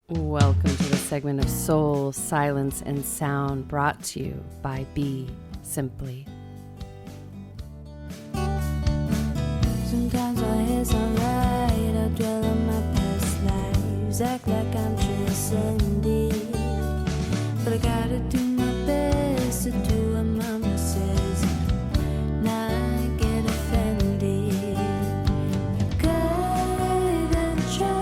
Welcome to the segment of Soul, Silence, and Sound brought to you by BeSimply. Sometimes our hair's alright, I dwell on my past lives, act like I'm transcending. But I gotta do my best to do what mama says, not get offended. Gotta try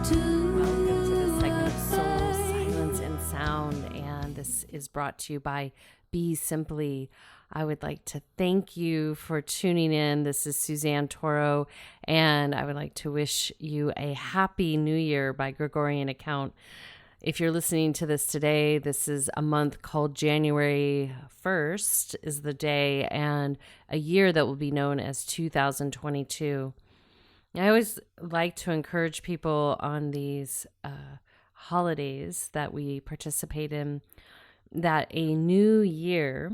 to. Welcome to the segment of Soul, Silence, and Sound, and this is brought to you by BeSimply. I would like to thank you for tuning in. This is Suzanne Toro, and I would like to wish you a happy new year by Gregorian account. If you're listening to this today, this is a month called January 1st is the day, and a year that will be known as 2022. I always like to encourage people on these holidays that we participate in that a new year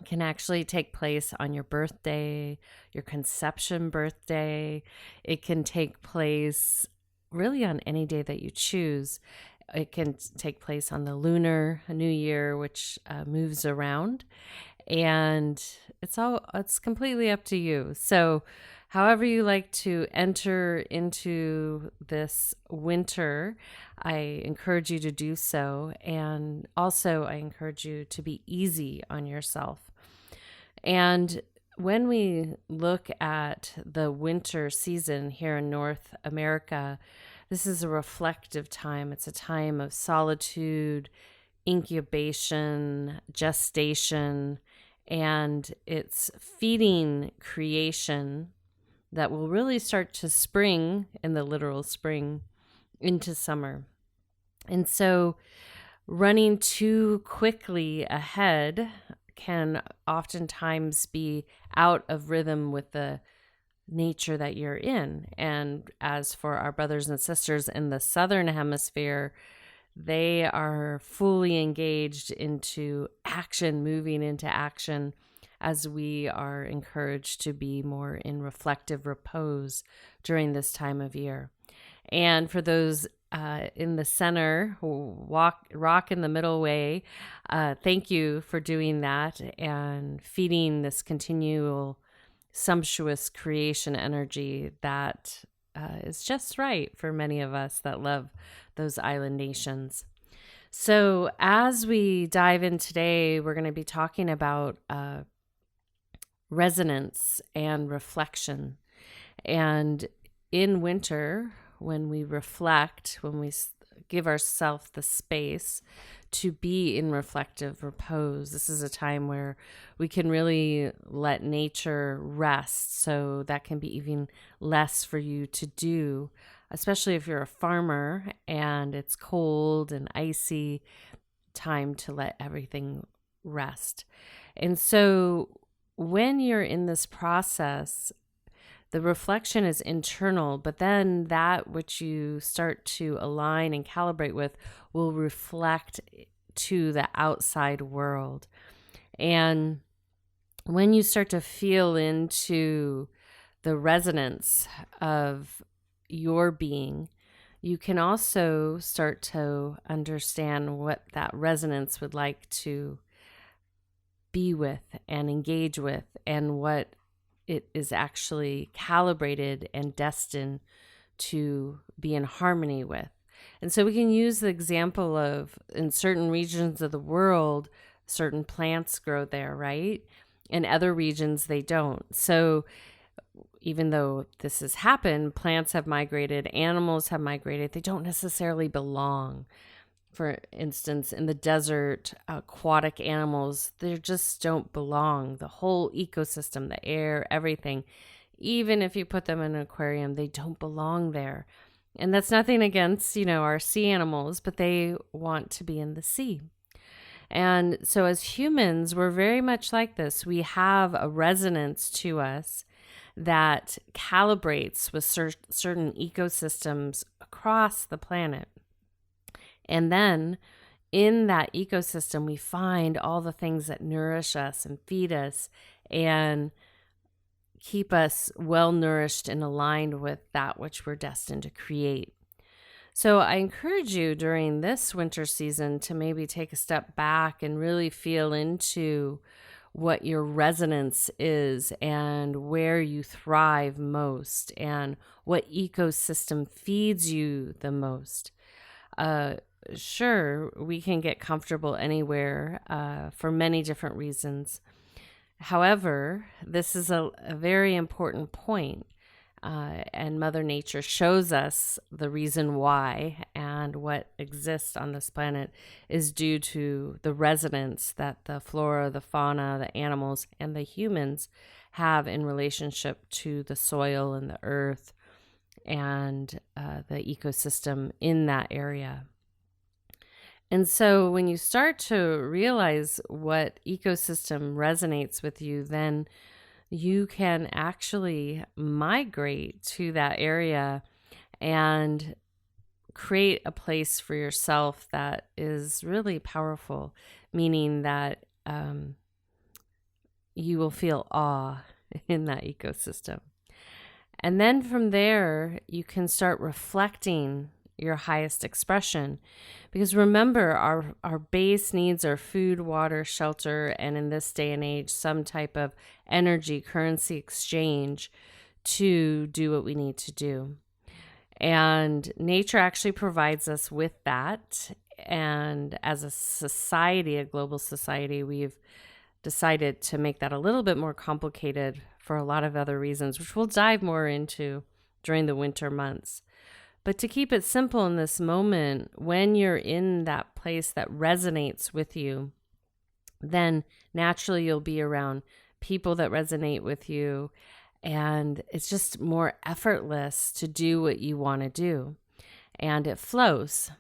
can actually take place on your birthday, your conception birthday. It can take place really on any day that you choose. It can take place on the lunar new year, which moves around, and it's completely up to you. So however you like to enter into this winter, I encourage you to do so. And also I encourage you to be easy on yourself. And when we look at the winter season here in North America, this is a reflective time. It's a time of solitude, incubation, gestation, and it's feeding creation that will really start to spring, in the literal spring, into summer. And so running too quickly ahead can oftentimes be out of rhythm with the nature that you're in. And as for our brothers and sisters in the Southern Hemisphere, they are fully engaged into action, moving into action, as we are encouraged to be more in reflective repose during this time of year. And for those in the center, rock in the middle way, thank you for doing that and feeding this continual sumptuous creation energy that is just right for many of us that love those island nations. So as we dive in today, we're going to be talking about resonance and reflection. And in winter, when we reflect, when we give ourselves the space to be in reflective repose, this is a time where we can really let nature rest. So that can be even less for you to do, especially if you're a farmer and it's cold and icy, time to let everything rest. And so when you're in this process, the reflection is internal, but then that which you start to align and calibrate with will reflect to the outside world. And when you start to feel into the resonance of your being, you can also start to understand what that resonance would like to be with and engage with, and what it is actually calibrated and destined to be in harmony with. And so we can use the example of, in certain regions of the world, certain plants grow there, right? In other regions, they don't. So even though this has happened, plants have migrated, animals have migrated, they don't necessarily belong. For instance, in the desert, aquatic animals, they just don't belong. The whole ecosystem, the air, everything, even if you put them in an aquarium, they don't belong there. And that's nothing against, our sea animals, but they want to be in the sea. And so as humans, we're very much like this. We have a resonance to us that calibrates with certain ecosystems across the planet. And then in that ecosystem, we find all the things that nourish us and feed us and keep us well nourished and aligned with that which we're destined to create. So I encourage you during this winter season to maybe take a step back and really feel into what your resonance is and where you thrive most and what ecosystem feeds you the most. Sure, we can get comfortable anywhere for many different reasons. However, this is a very important point, and Mother Nature shows us the reason why, and what exists on this planet is due to the resonance that the flora, the fauna, the animals, and the humans have in relationship to the soil and the earth and the ecosystem in that area. And so when you start to realize what ecosystem resonates with you, then you can actually migrate to that area and create a place for yourself that is really powerful, meaning that you will feel awe in that ecosystem. And then from there, you can start reflecting your highest expression. Because remember, our base needs are food, water, shelter, and in this day and age, some type of energy, currency exchange to do what we need to do. And nature actually provides us with that. And as a society, a global society, we've decided to make that a little bit more complicated for a lot of other reasons, which we'll dive more into during the winter months. But to keep it simple in this moment, when you're in that place that resonates with you, then naturally you'll be around people that resonate with you. And it's just more effortless to do what you want to do. And it flows.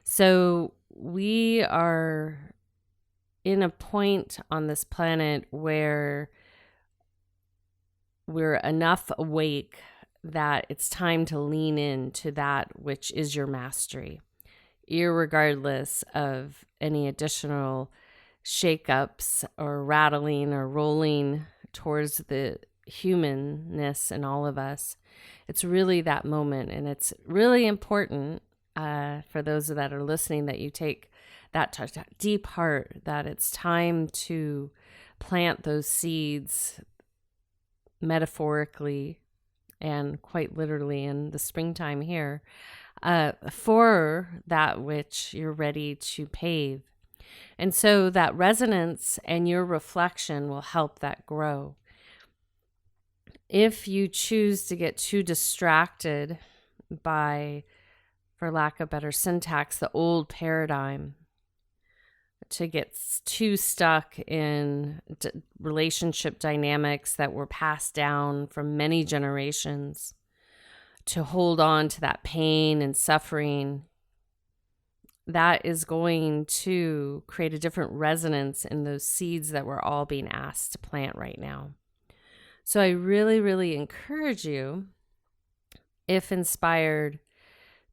So we are in a point on this planet where we're enough awake that it's time to lean into that which is your mastery, irregardless of any additional shakeups or rattling or rolling towards the humanness in all of us. It's really that moment, and it's really important for those that are listening that you take that deep heart that it's time to plant those seeds metaphorically and quite literally in the springtime here, for that which you're ready to pave. And so that resonance and your reflection will help that grow. If you choose to get too distracted by, for lack of better syntax, the old paradigm, to get too stuck in relationship dynamics that were passed down from many generations, to hold on to that pain and suffering, that is going to create a different resonance in those seeds that we're all being asked to plant right now. So I really, really encourage you, if inspired,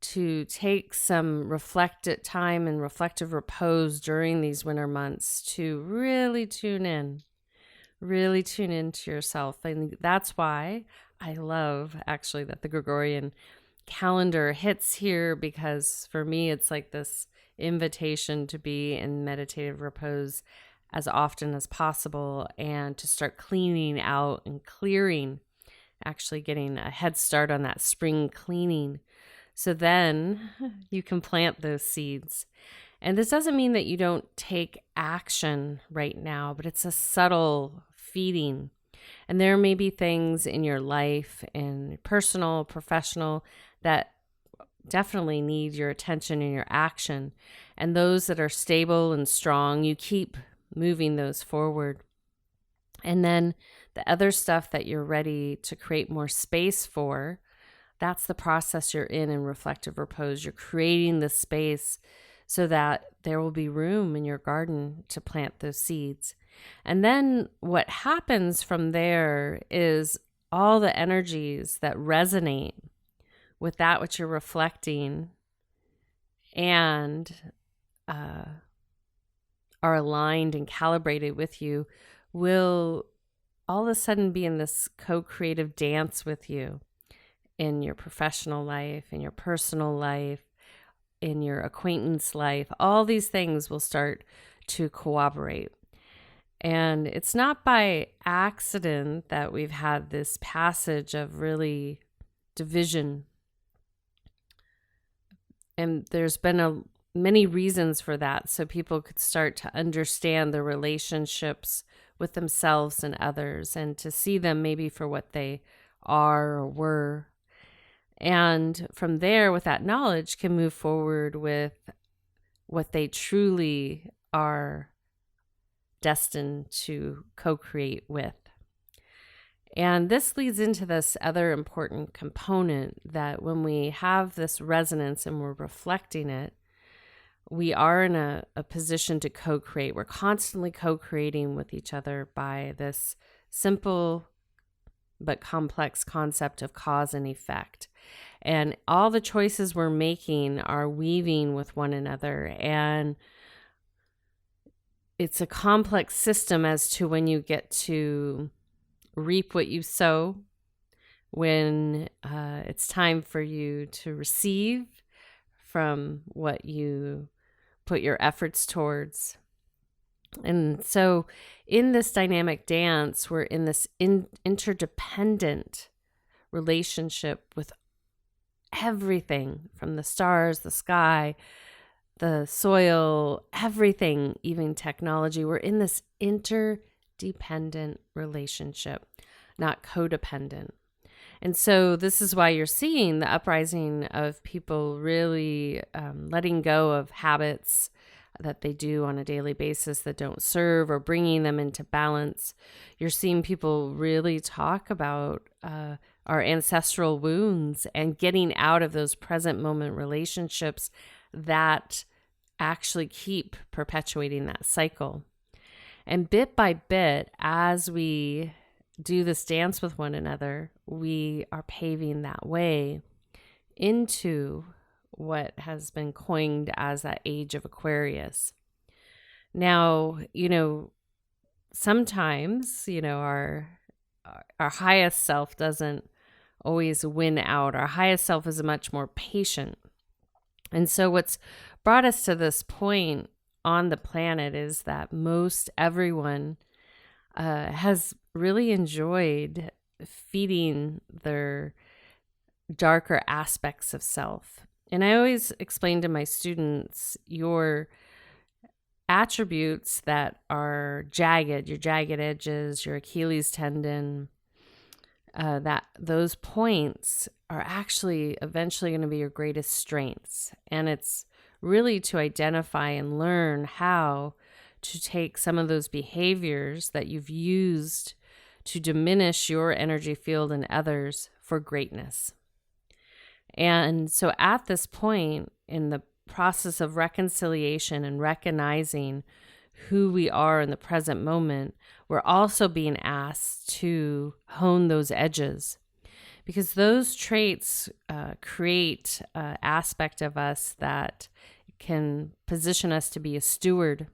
to take some reflective time and reflective repose during these winter months to really tune into yourself. And that's why I love actually that the Gregorian calendar hits here, because for me, it's like this invitation to be in meditative repose as often as possible and to start cleaning out and clearing, actually getting a head start on that spring cleaning. So then you can plant those seeds. And this doesn't mean that you don't take action right now, but it's a subtle feeding. And there may be things in your life, in personal, professional, that definitely need your attention and your action. And those that are stable and strong, you keep moving those forward. And then the other stuff that you're ready to create more space for, that's the process you're in reflective repose. You're creating the space so that there will be room in your garden to plant those seeds. And then what happens from there is all the energies that resonate with that which you're reflecting and are aligned and calibrated with you will all of a sudden be in this co-creative dance with you in your professional life, in your personal life, in your acquaintance life, all these things will start to cooperate. And it's not by accident that we've had this passage of really division. And there's been many reasons for that, so people could start to understand the relationships with themselves and others, and to see them maybe for what they are or were. And from there, with that knowledge, can move forward with what they truly are destined to co-create with. And this leads into this other important component, that when we have this resonance and we're reflecting it, we are in a position to co-create. We're constantly co-creating with each other by this simple but complex concept of cause and effect. And all the choices we're making are weaving with one another. And it's a complex system as to when you get to reap what you sow, when it's time for you to receive from what you put your efforts towards. And so in this dynamic dance, we're in this interdependent relationship with everything from the stars, the sky, the soil, everything, even technology. We're in this interdependent relationship, not codependent. And so this is why you're seeing the uprising of people really letting go of habits that they do on a daily basis that don't serve, or bringing them into balance. You're seeing people really talk about our ancestral wounds and getting out of those present moment relationships that actually keep perpetuating that cycle. And bit by bit, as we do this dance with one another, we are paving that way into what has been coined as that age of Aquarius. Now, sometimes, our highest self doesn't always win out. Our highest self is much more patient. And so what's brought us to this point on the planet is that most everyone has really enjoyed feeding their darker aspects of self. And I always explain to my students, your attributes that are jagged, your jagged edges, your Achilles tendon, that those points are actually eventually going to be your greatest strengths. And it's really to identify and learn how to take some of those behaviors that you've used to diminish your energy field and others for greatness. And so at this point in the process of reconciliation and recognizing who we are in the present moment, we're also being asked to hone those edges, because those traits create an aspect of us that can position us to be a steward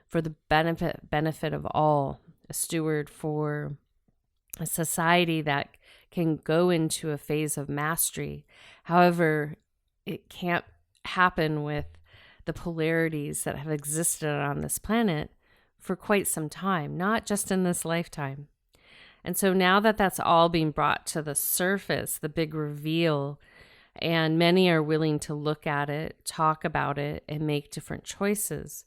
for the benefit of all, a steward for a society that can go into a phase of mastery. However, it can't happen with the polarities that have existed on this planet for quite some time, not just in this lifetime. And so now that that's all being brought to the surface, the big reveal, and many are willing to look at it, talk about it, and make different choices.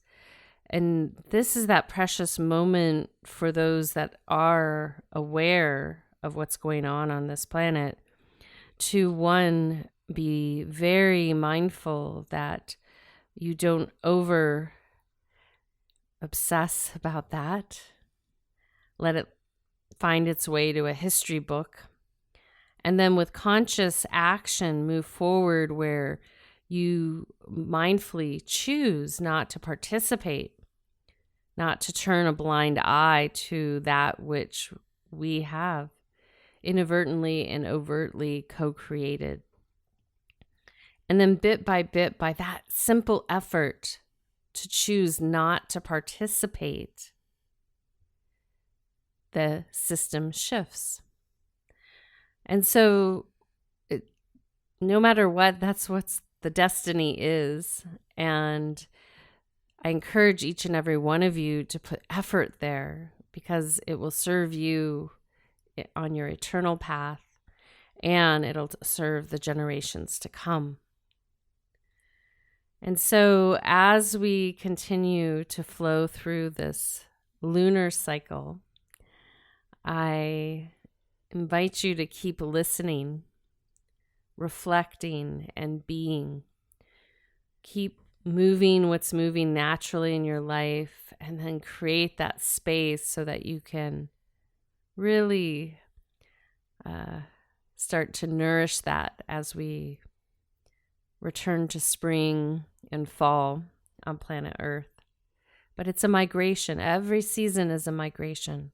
And this is that precious moment for those that are aware of what's going on this planet to, one, be very mindful that you don't over obsess about that. Let it find its way to a history book. And then with conscious action, move forward where you mindfully choose not to participate, not to turn a blind eye to that which we have inadvertently and overtly co-created. And then bit by that simple effort to choose not to participate, the system shifts. And so no matter what, that's what's the destiny is. And I encourage each and every one of you to put effort there, because it will serve you on your eternal path, and it'll serve the generations to come. And so as we continue to flow through this lunar cycle, I invite you to keep listening, reflecting, and being. Keep moving what's moving naturally in your life, and then create that space so that you can really start to nourish that as we return to spring and fall on planet Earth. But it's a migration. Every season is a migration.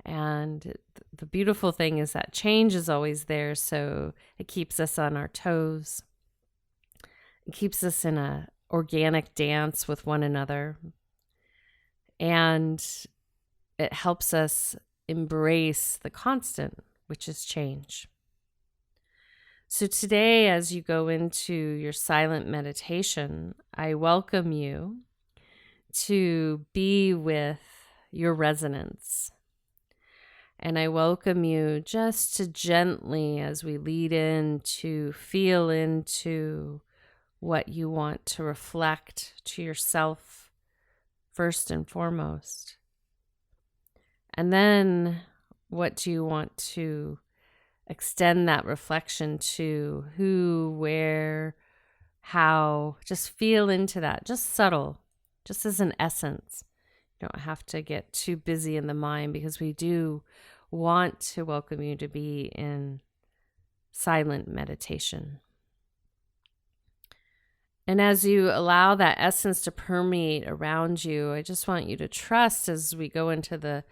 And the beautiful thing is that change is always there, so it keeps us on our toes. It keeps us in a organic dance with one another. And it helps us embrace the constant, which is change. So today, as you go into your silent meditation, I welcome you to be with your resonance. And I welcome you just to gently, as we lead in, to feel into what you want to reflect to yourself first and foremost. And then what do you want to extend that reflection to? Who, where, how? Just feel into that. Just subtle, just as an essence. You don't have to get too busy in the mind, because we do want to welcome you to be in silent meditation. And as you allow that essence to permeate around you, I just want you to trust, as we go into the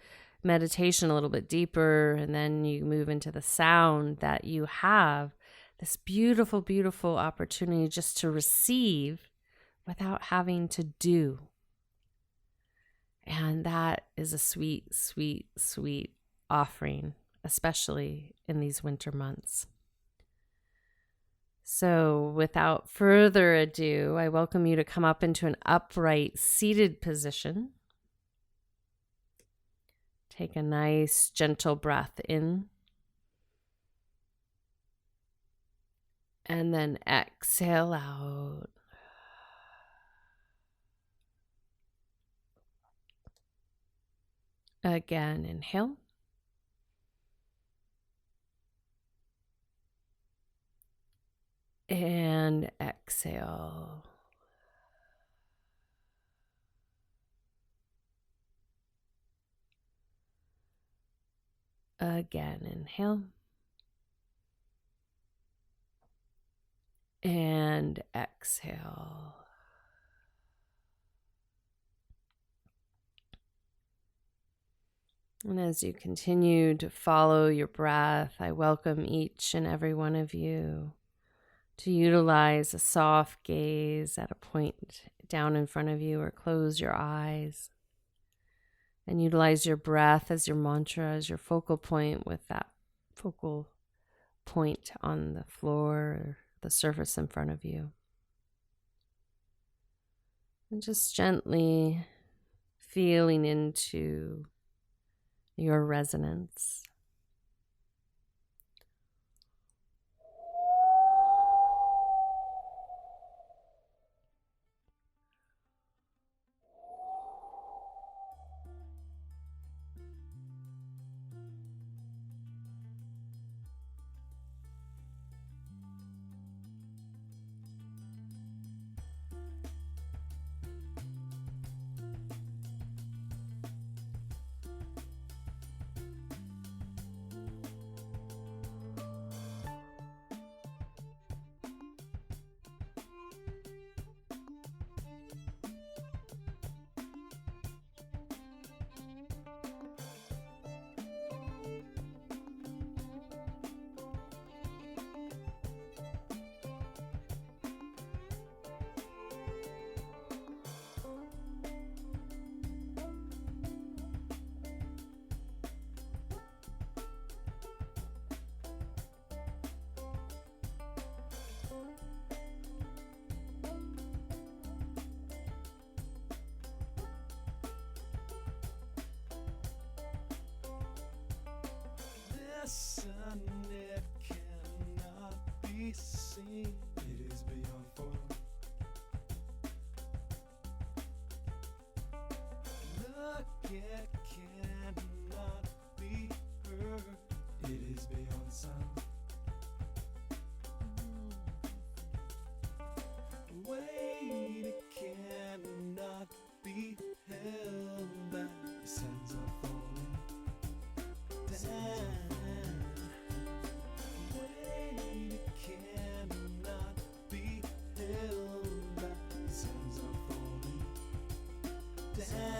meditation a little bit deeper, and then you move into the sound, that you have this beautiful, beautiful opportunity just to receive without having to do. And that is a sweet, sweet, sweet offering, especially in these winter months. So without further ado, I welcome you to come up into an upright seated position. Take a nice, gentle breath in. And then exhale out. Again, inhale. And exhale. Again, inhale. And exhale. And as you continue to follow your breath, I welcome each and every one of you to utilize a soft gaze at a point down in front of you, or close your eyes and utilize your breath as your mantra, as your focal point, with that focal point on the floor or the surface in front of you. And just gently feeling into your resonance. seen, it is beyond form. Look, it cannot be heard, it is beyond sound. Wait, it cannot be held back. The sands are falling down. Wait, it cannot be held back. The sands are falling down.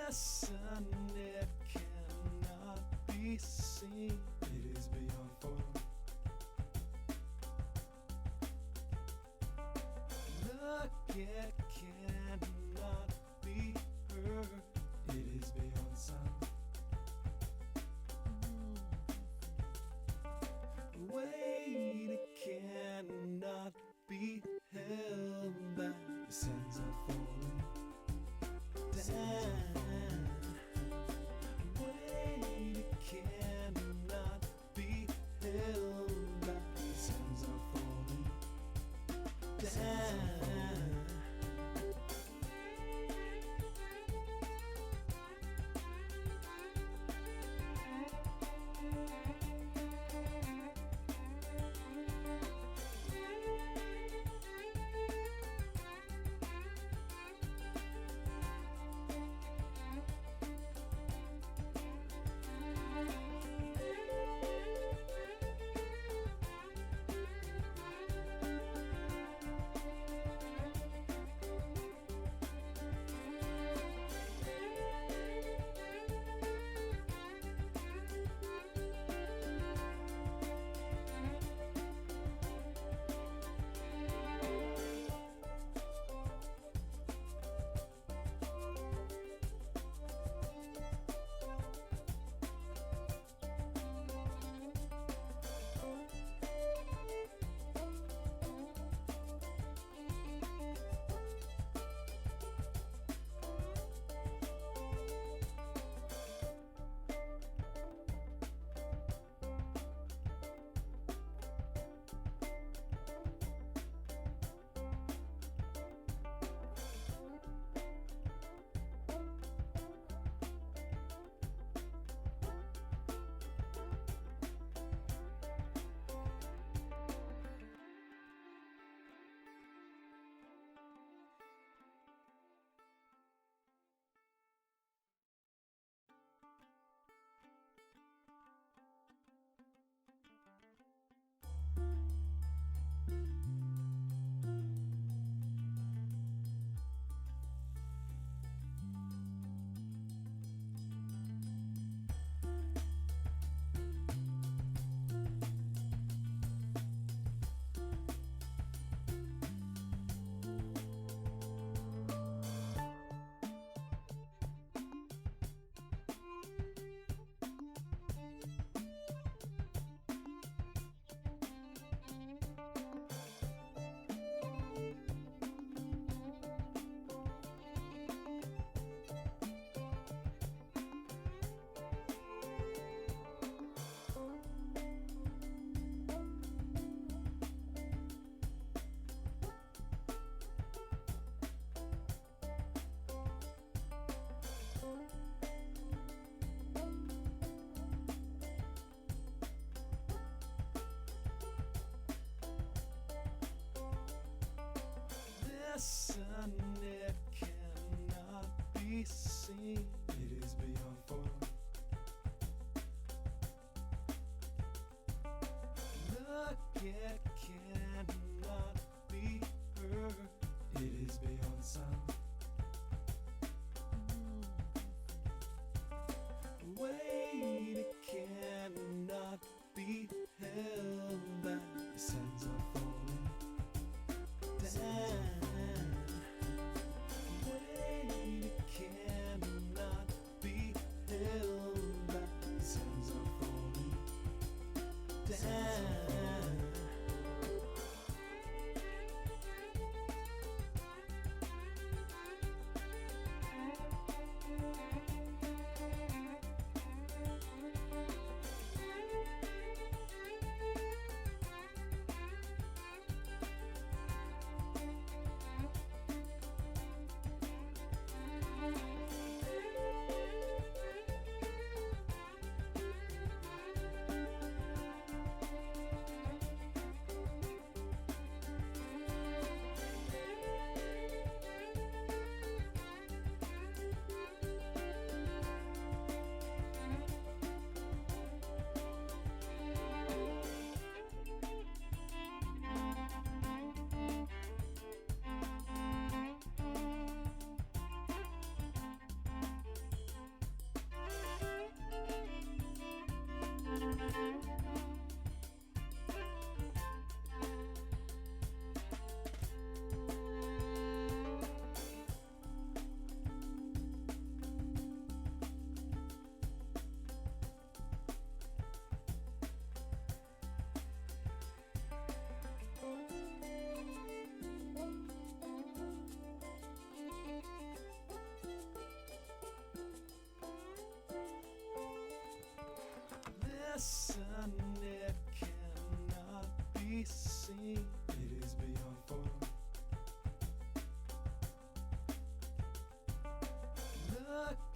Listen, it cannot be seen, it is beyond form. Look, it cannot be heard, it is beyond sound. Wait, it cannot be held back. The sands are falling down. Wait, it cannot be held back. The sands are falling down.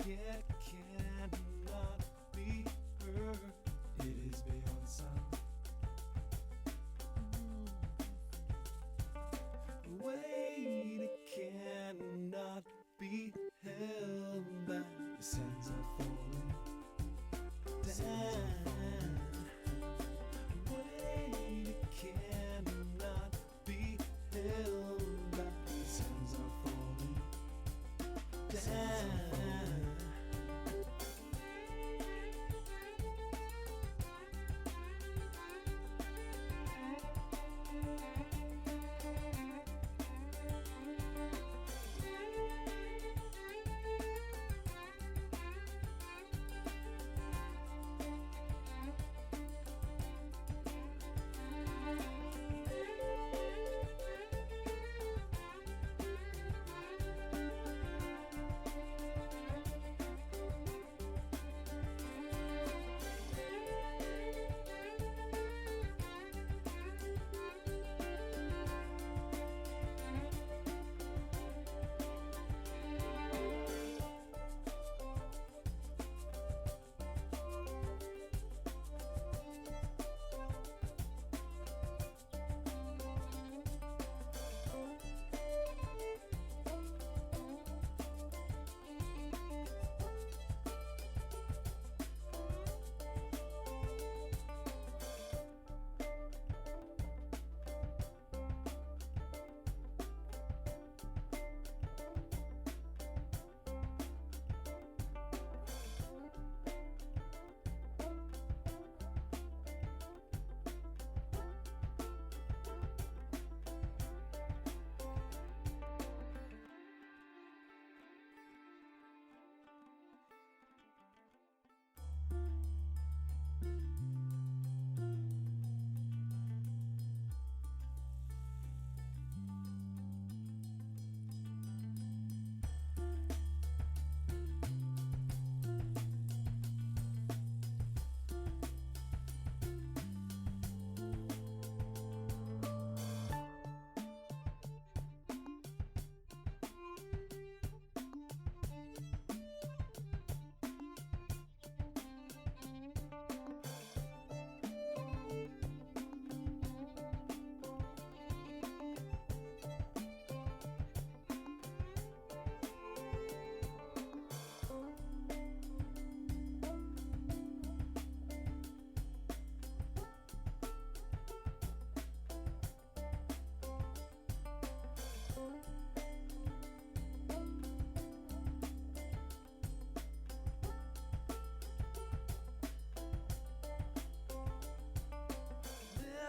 yet cannot be heard. It is beyond sound. Wait, it cannot be held back. The sands are falling down. Wait, it cannot be held back. The sands are falling down.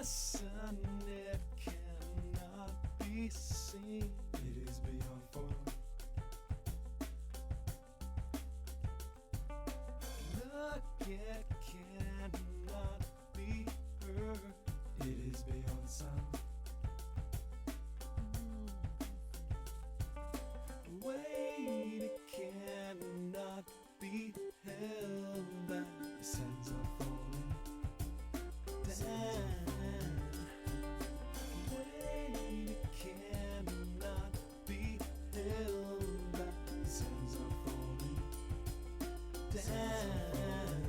Sun, it cannot be seen. It is beyond form. Look, it cannot be heard. It is beyond sound. Wait, it cannot be held back. The sands are falling down. Wait, it cannot be held back. The sands are falling down.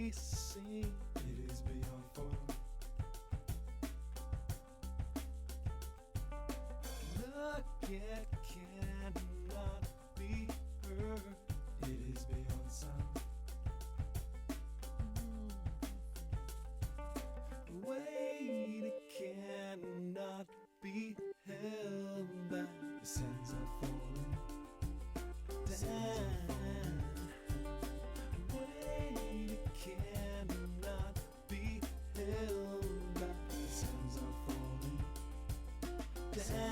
be seen. It is beyond form. Look, it cannot be heard. It is beyond sound. Wait, it cannot be held back. The sands are falling down. Wait, it cannot be held back. The sands are falling down.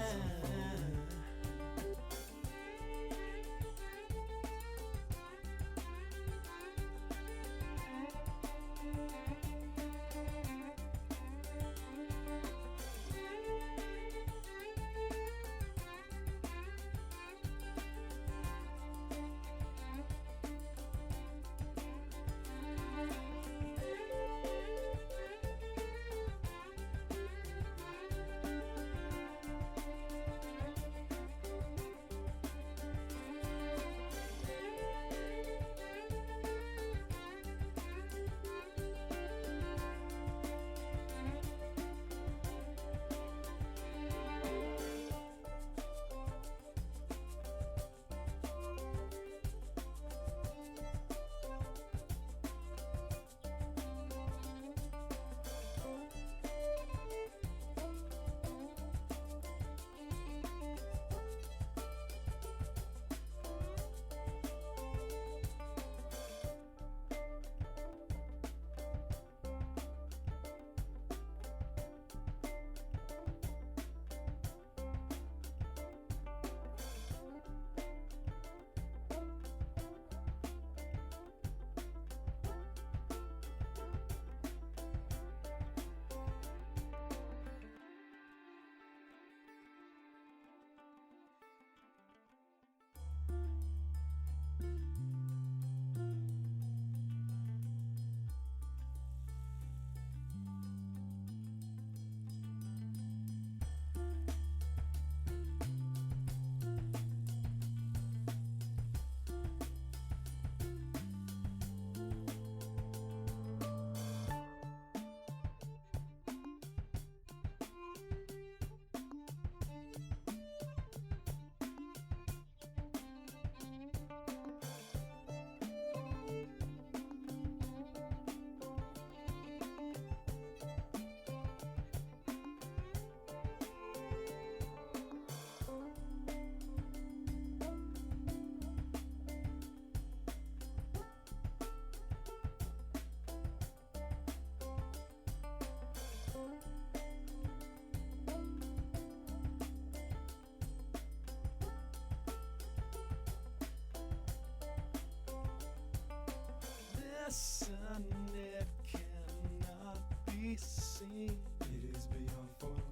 Listen, it cannot be seen. It is beyond form.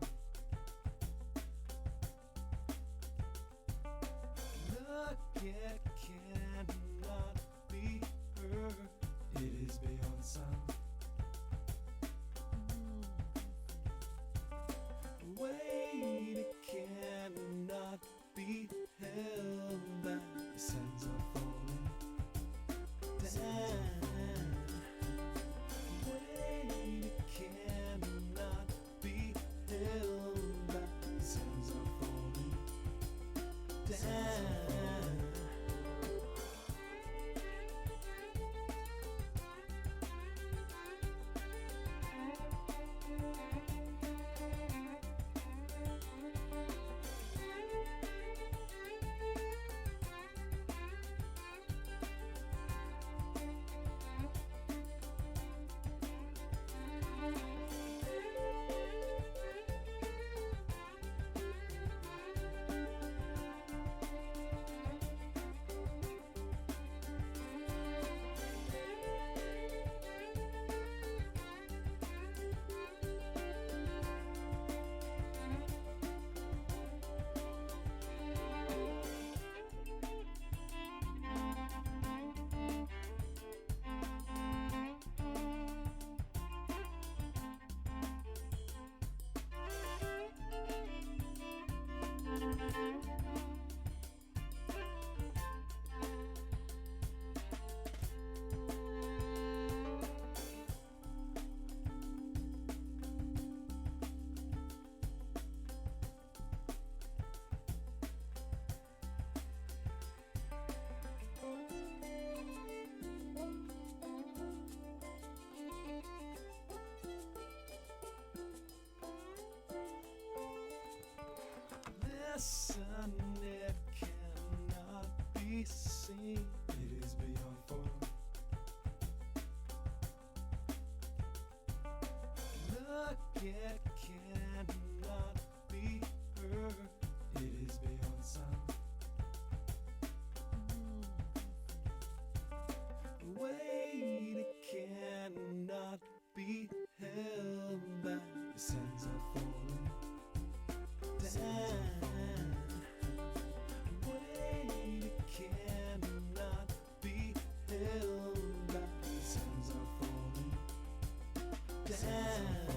Look, it cannot be heard. It is beyond sound. Wait, it cannot be held back. The sands are falling down. Wait, it cannot ceasing. It is beyond form. Look, it cannot be heard. It is beyond sound. Wait, it cannot be held back. The sands are falling down. Wait, it cannot be held back. The sands are falling down.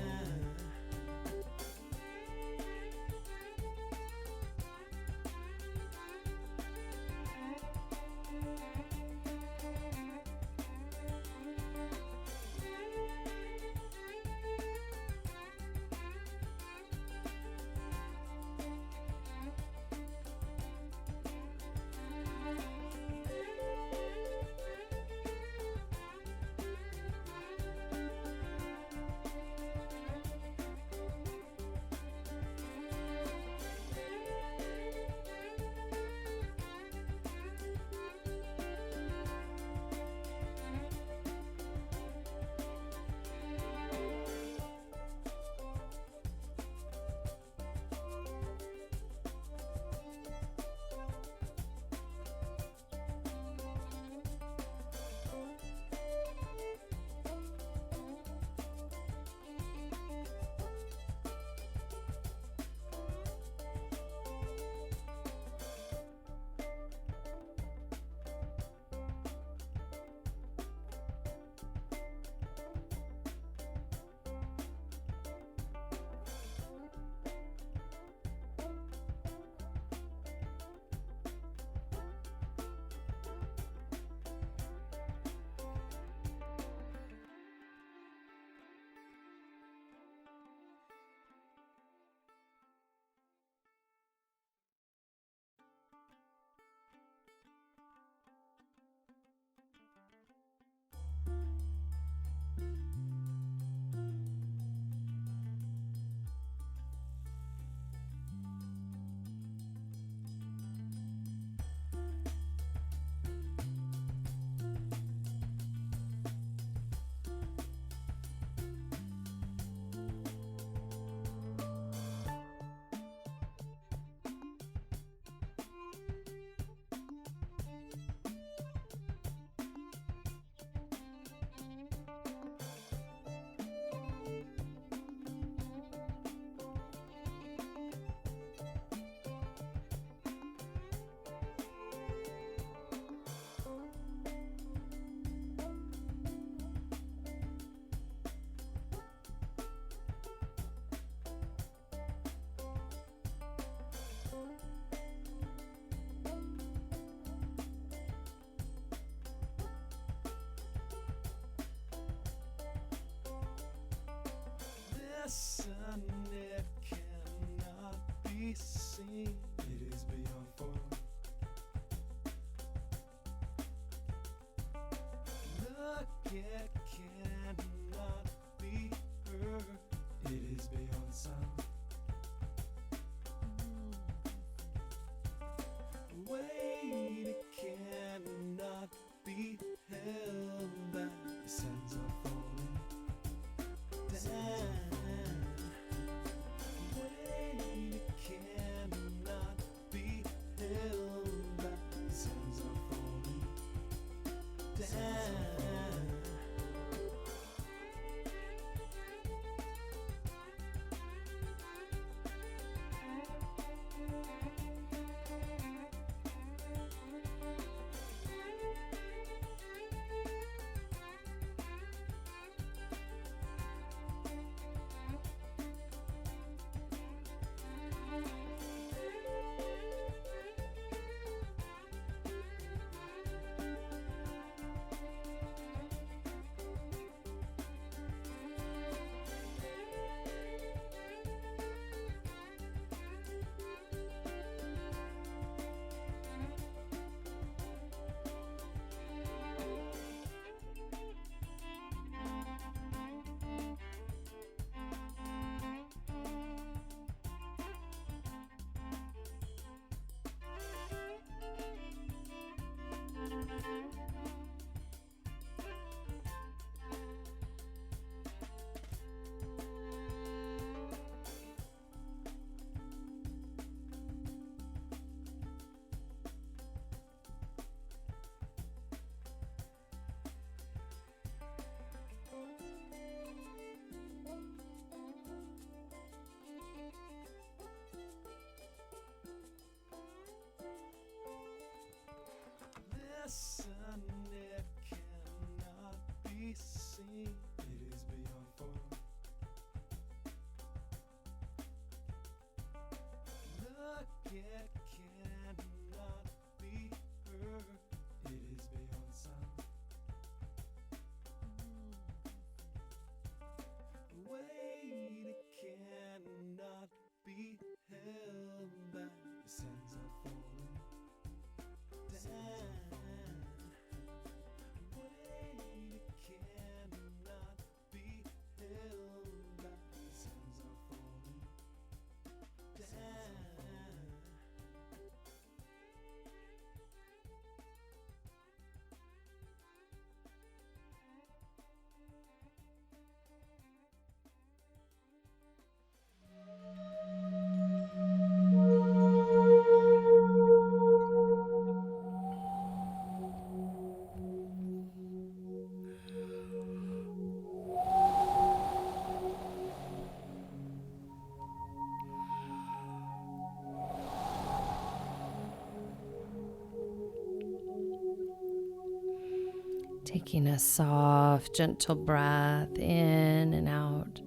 Taking a soft, gentle breath in and out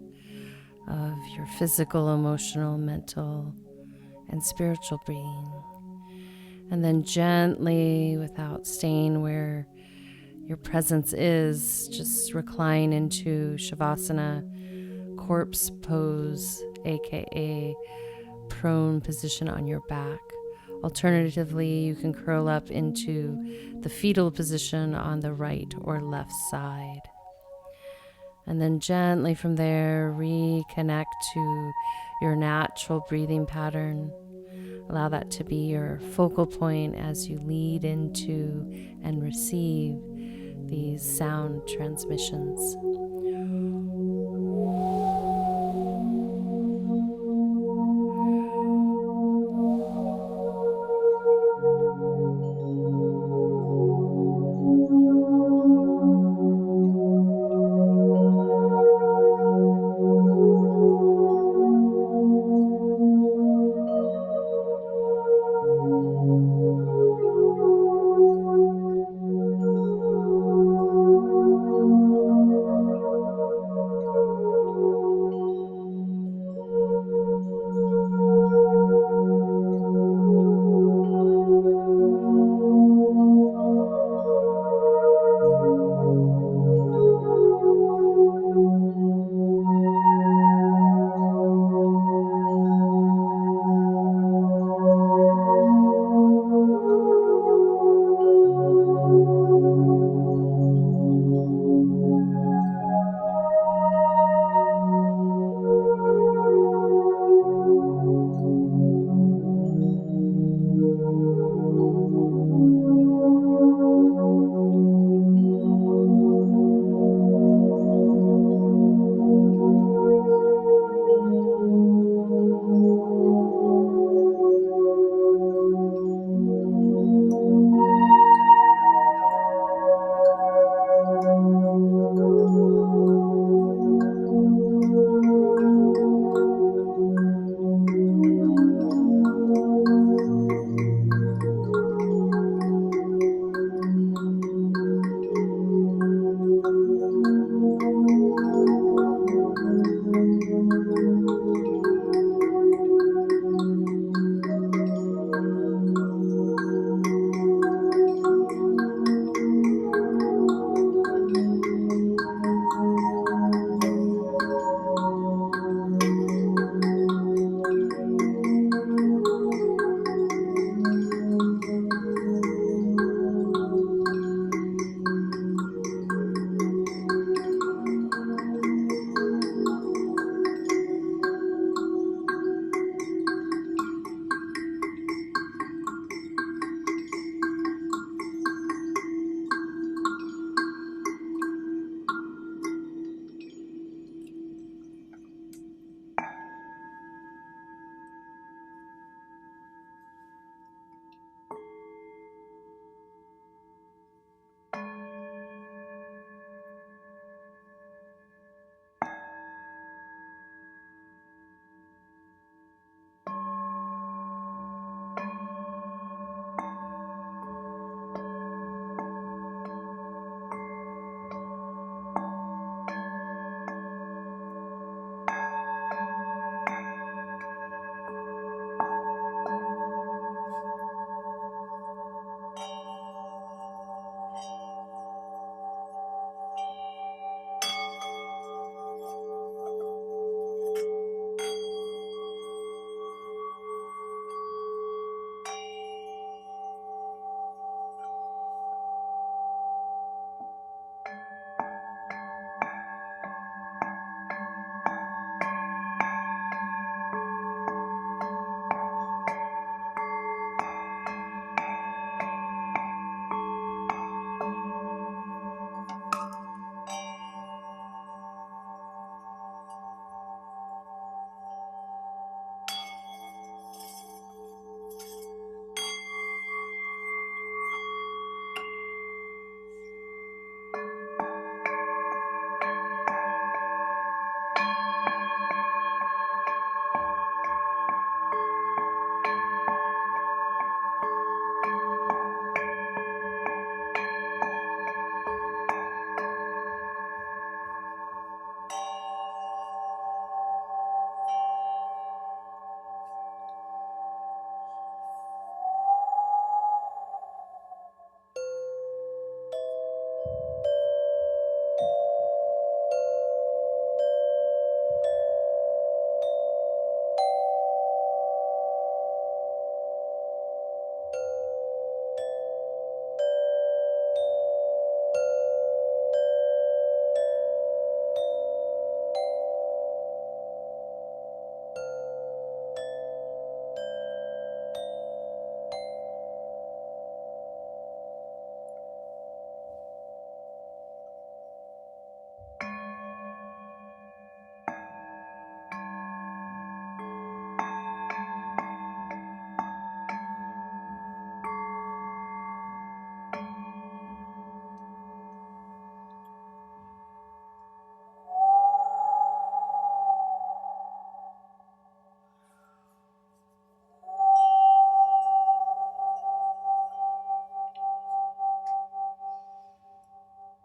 of your physical, emotional, mental, and spiritual being. And then gently, without staying where your presence is, just recline into Shavasana, corpse pose, aka prone position on your back. Alternatively, you can curl up into the fetal position on the right or left side. And then gently from there, reconnect to your natural breathing pattern. Allow that to be your focal point as you lead into and receive these sound transmissions.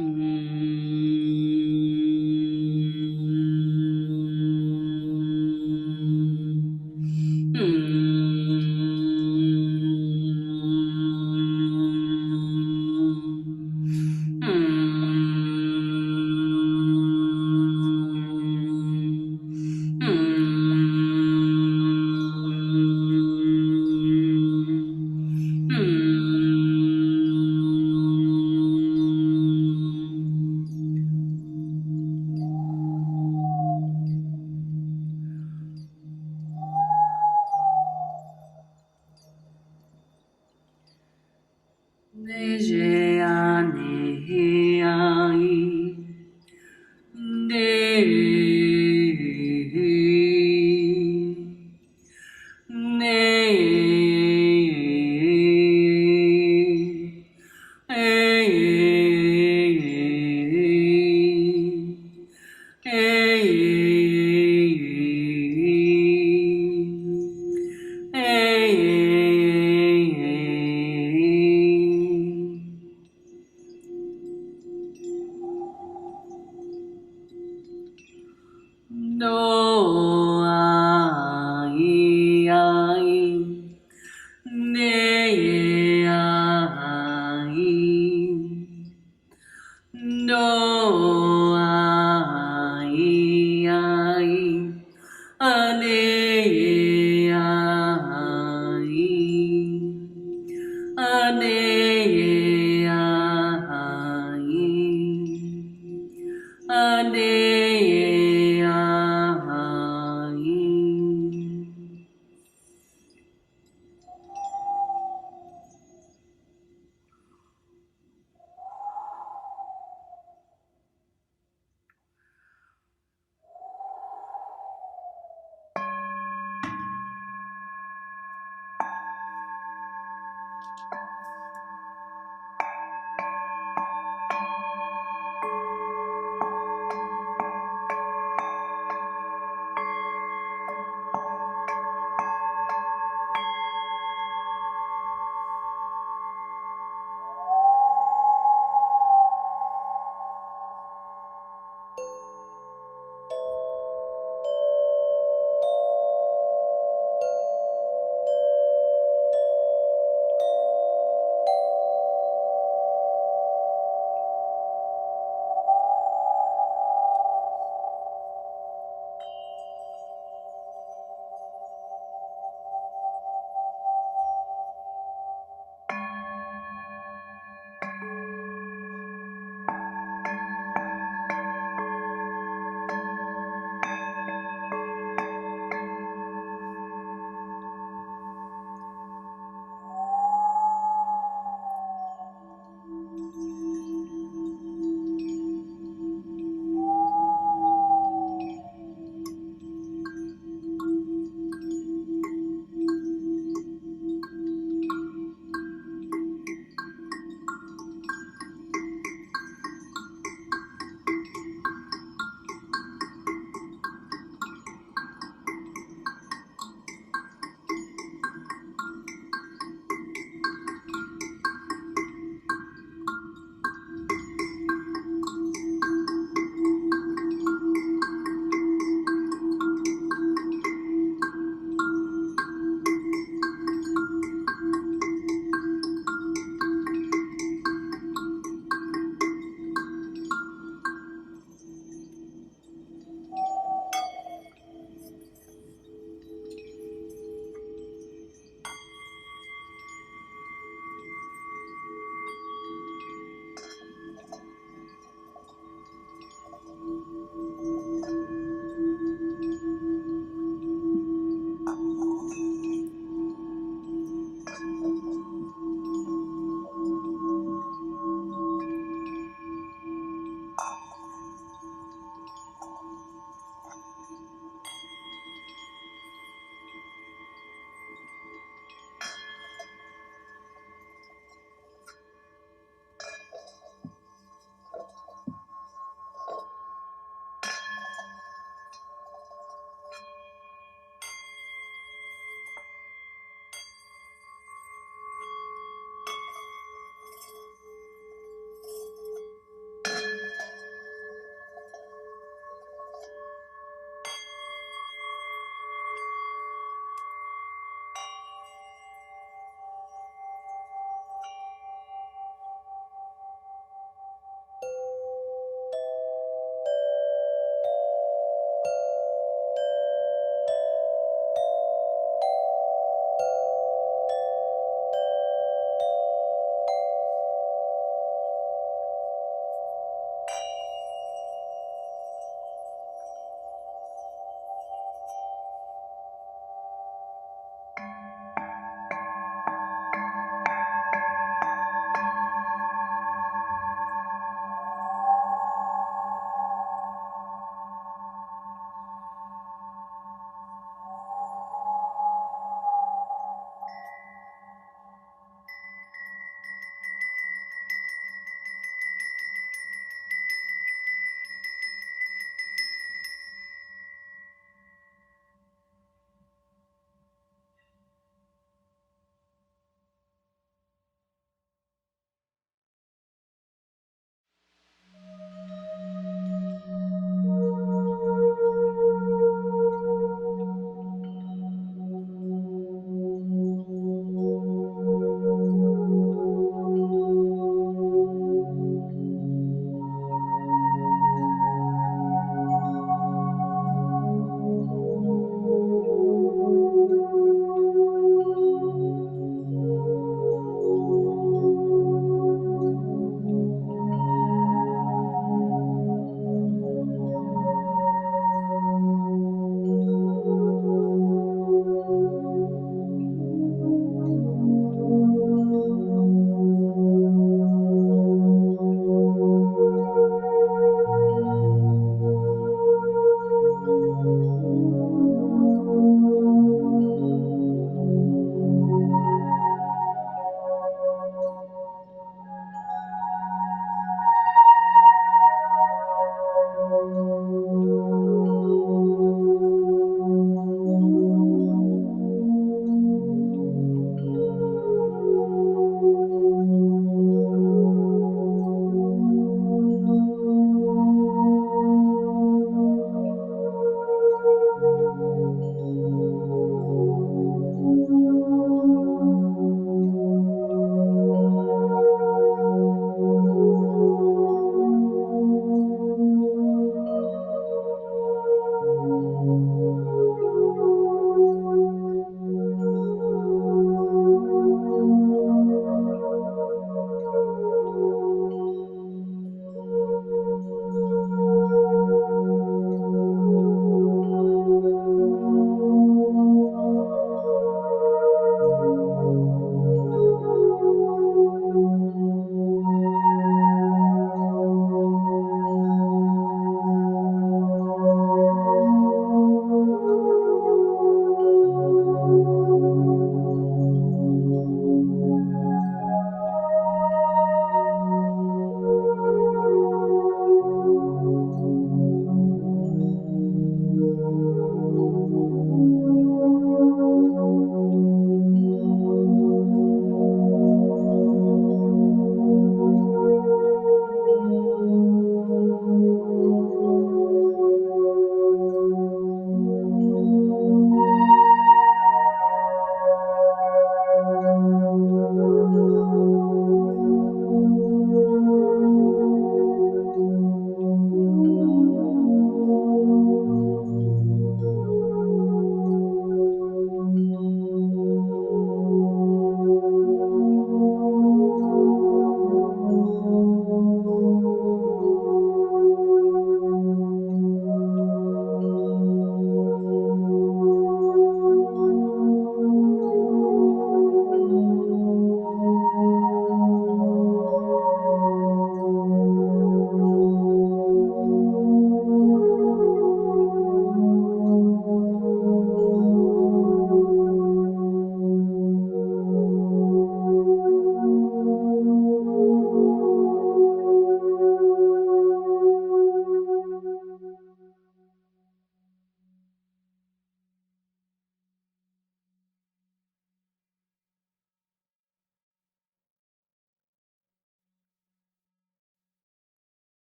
No, ne, no, ane, ane, ane,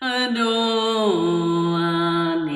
Ado ani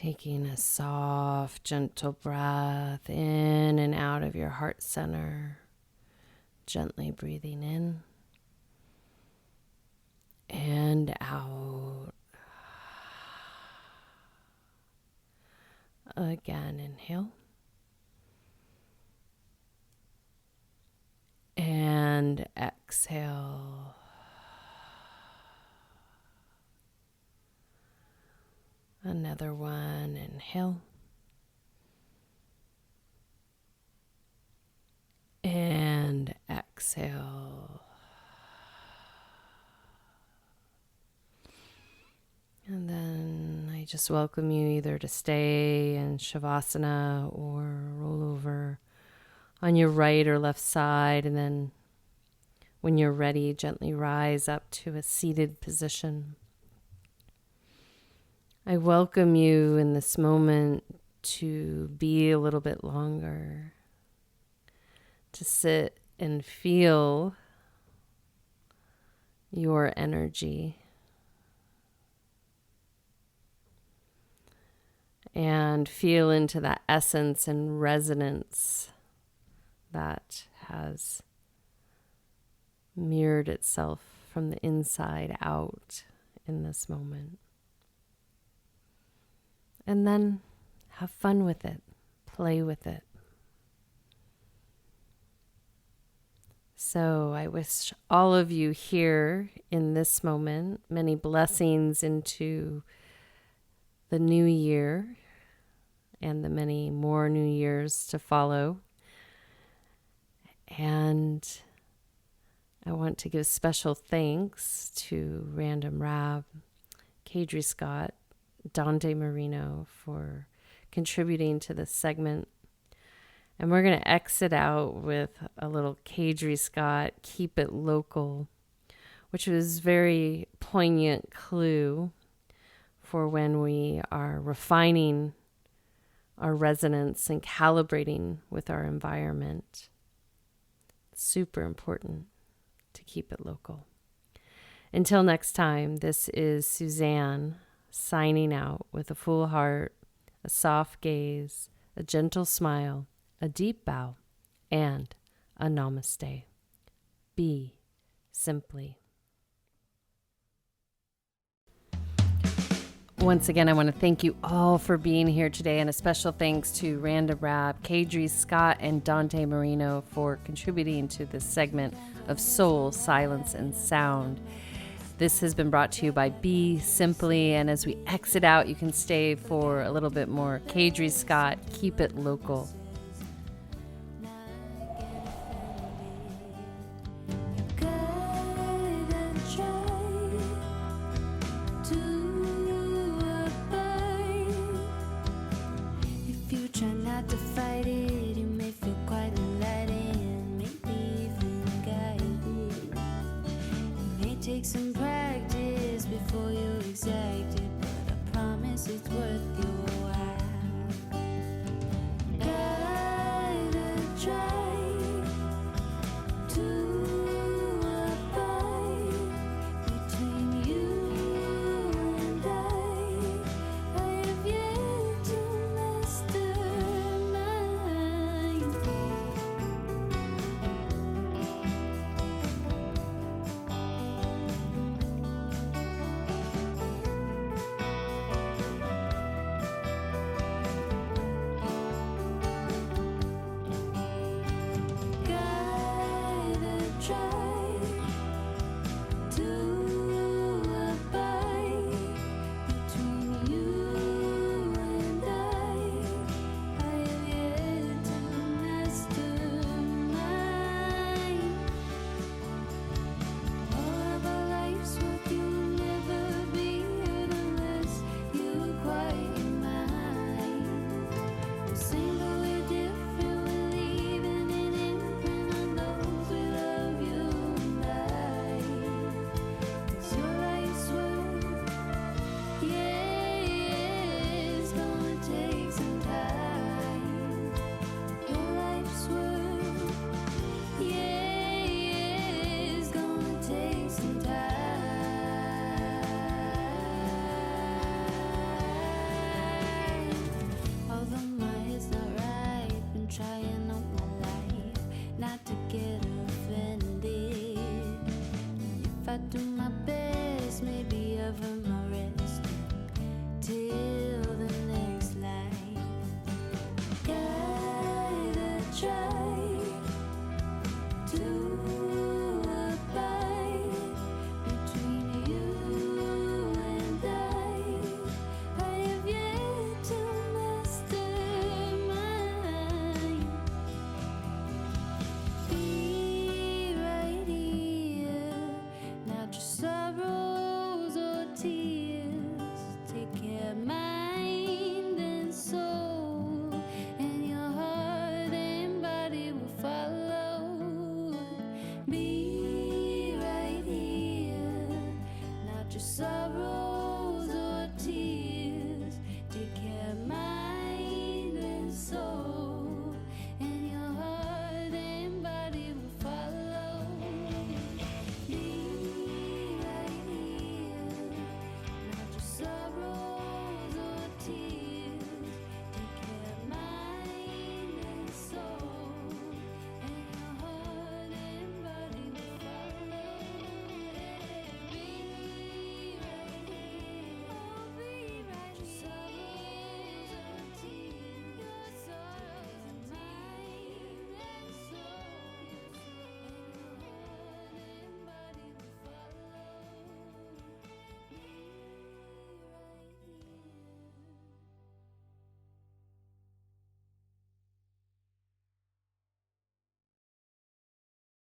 Taking a soft, gentle breath in and out of your heart center. Gently breathing in and out. Again, inhale. And exhale. Another one, inhale. And exhale. And then I just welcome you either to stay in Shavasana or roll over on your right or left side. And then when you're ready, gently rise up to a seated position. I welcome you in this moment to be a little bit longer, to sit and feel your energy and feel into that essence and resonance that has mirrored itself from the inside out in this moment. And then have fun with it, play with it. So I wish all of you here in this moment many blessings into the new year and the many more new years to follow. And I want to give special thanks to Random Rab, Kadri Scott, Dante Marino for contributing to this segment. And we're going to exit out with a little Kadri Scott, Keep It Local, which was very poignant clue for when we are refining our resonance and calibrating with our environment. It's super important to keep it local. Until next time, this is Suzanne signing out with a full heart, a soft gaze, a gentle smile, a deep bow, and a namaste. Be simply. Once again, I want to thank you all for being here today, and a special thanks to Random Rab, Kadri Scott, and Dante Marino for contributing to this segment of Soul, Silence, and Sound. This has been brought to you by BeSimply, and as we exit out, you can stay for a little bit more Kadri Scott, Keep It Local. Guide and try to abide. If you try not to fight it,